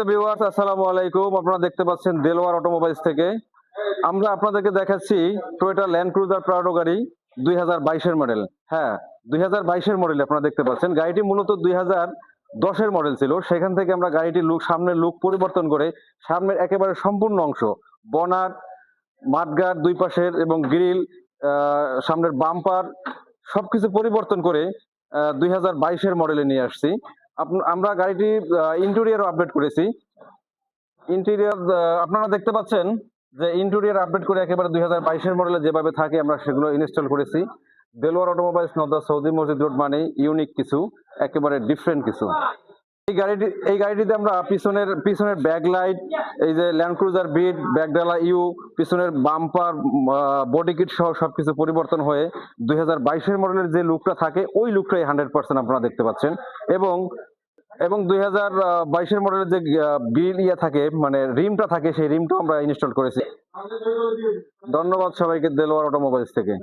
Viewers আসসালামু আলাইকুম। আপনারা দেখতে পাচ্ছেন দেলোয়ার অটোমোবাইলস থেকে আমরা আপনাদেরকে দেখাচ্ছি টয়োটা ল্যান্ড ক্রুজার প্রাডো গাড়ি 2022 এর মডেল। হ্যাঁ, 2022 এর মডেল আপনারা দেখতে পাচ্ছেন। গাড়িটি মূলত 2010 এর মডেল ছিল। সেখান থেকে আমরা গাড়িটির সামনের লুক পরিবর্তন করে সামনের একেবারে সম্পূর্ণ অংশ বনাট, মাঠগার্ড দুই পাশের এবং গ্রিল, সামনের বাম্পার সবকিছু পরিবর্তন করে 2022 এর মডেলে নিয়ে আসছি। আমরা গাড়িটি ইন্টেরিয়র আপডেট করেছি। ইন্টেরিয়র আপনারা দেখতে পাচ্ছেন যে ইন্টেরিয়র আপডেট করে একেবারে 2022 এর মডেলে যেভাবে থাকে আমরা সেগুলো ইনস্টল করেছি। দেলোয়ার অটোমোবাইলস নদা সৌদি মসজিদ রোড মানে ইউনিক কিছু, একেবারে ডিফারেন্ট কিছু। এই গাড়িটিতে আমরা পিছনের ব্যাক লাইট, এই যে ল্যান্ড ক্রুজার বিট, ব্যাকডালা ইউ, পিছনের বাম্পার, বডি কিট সহ সবকিছু পরিবর্তন হয়ে 2022 এর মডেলের যে লুকটা থাকে ওই লুকটাই 100% আপনারা দেখতে পাচ্ছেন। এবং 2022 এর মডেলের যে গ্রিল থাকে মানে রিমটা থাকে সেই রিমটাও আমরা ইনস্টল করেছি। ধন্যবাদ সবাইকে দেলোয়ার অটোমোবাইলস থেকে।